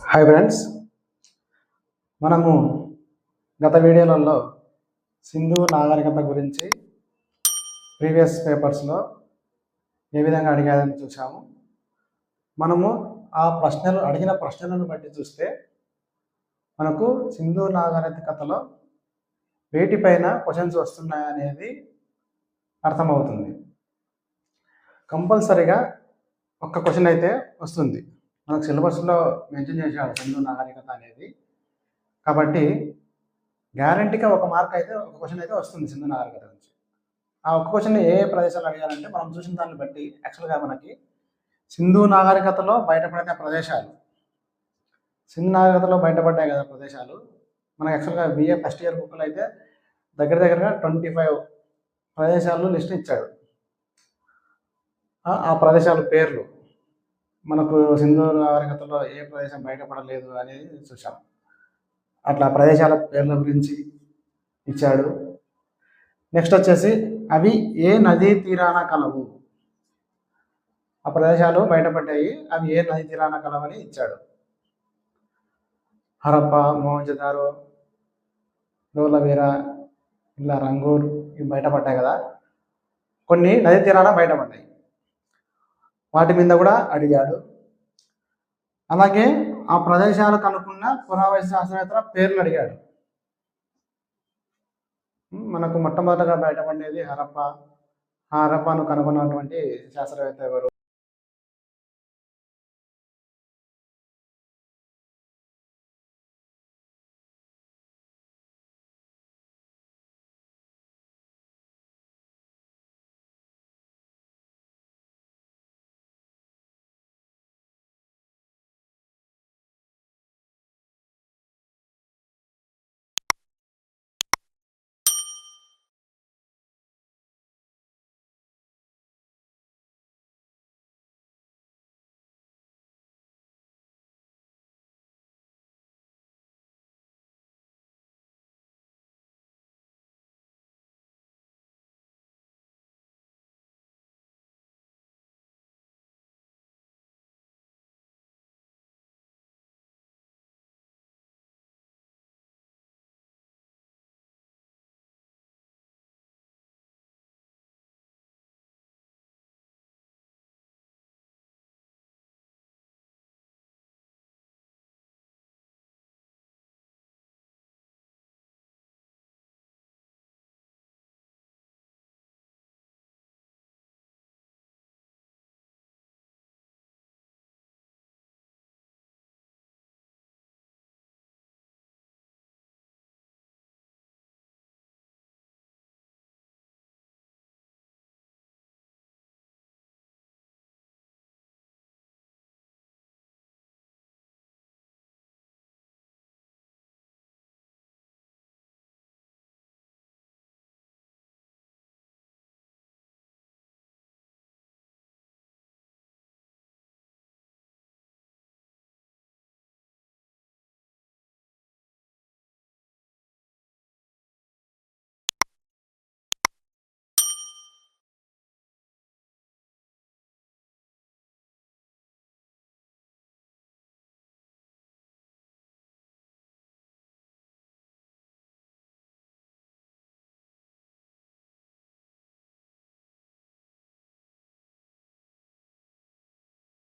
Hi friends, మనము గత వీడియోలలో సింధు నాగరికత గురించి ప్రీవియస్ పేపర్స్లో ఏ విధంగా అడిగాదని చూసాము. మనము ఆ అడిగిన ప్రశ్నలను బట్టి చూస్తే మనకు సింధు నాగరికతలో వేటిపైన క్వశ్చన్స్ వస్తున్నాయనేది అర్థమవుతుంది. కంపల్సరీగా ఒక్క క్వశ్చన్ అయితే వస్తుంది. మనకు సిలబస్లో మెన్షన్ చేశాడు సింధు నాగరికత అనేది. కాబట్టి గ్యారంటీగా ఒక క్వశ్చన్ అయితే వస్తుంది సింధు నాగరికత నుంచి. ఆ ఒక్క క్వశ్చన్ ఏ ప్రదేశాలు అడిగారంటే మనం చూసిన దాన్ని బట్టి యాక్చువల్గా మనకి సింధు నాగరికతలో బయటపడిన ప్రదేశాలు, సింధు నాగరికతలో బయటపడ్డాయి కదా ప్రదేశాలు, మనకు యాక్చువల్గా బిఏ ఫస్ట్ ఇయర్ బుక్లో అయితే దగ్గరగా 25 ప్రదేశాలు లిస్ట్ ఇచ్చాడు. ఆ ప్రదేశాల పేర్లు మనకు సింధు నాగరికతలో ఏ ప్రదేశం బయటపడలేదు అనేది చూసాం. అట్లా ప్రదేశాల పేర్ల గురించి ఇచ్చాడు. నెక్స్ట్ వచ్చేసి అవి ఏ నదీ తీరాన కలవు, ఆ ప్రదేశాలు బయటపడ్డాయి, అవి ఏ నదీ తీరాన కలవని ఇచ్చాడు. హరప్ప, మొహంజదారో, ధోలవీరా, ఇలా రంగూర్ ఇవి బయటపడ్డాయి కదా. కొన్ని నదీ తీరాన బయటపడ్డాయి, వాటి మీద కూడా అడిగాడు. అలాగే ఆ ప్రదేశాలు కనుక్కున్న పురావస్తు శాస్త్రవేత్తల పేర్లు అడిగాడు. మనకు మొట్టమొదటగా బయటపడేది హరప్ప. ఆ హరప్పను కనుగొన్నటువంటి శాస్త్రవేత్త ఎవరు?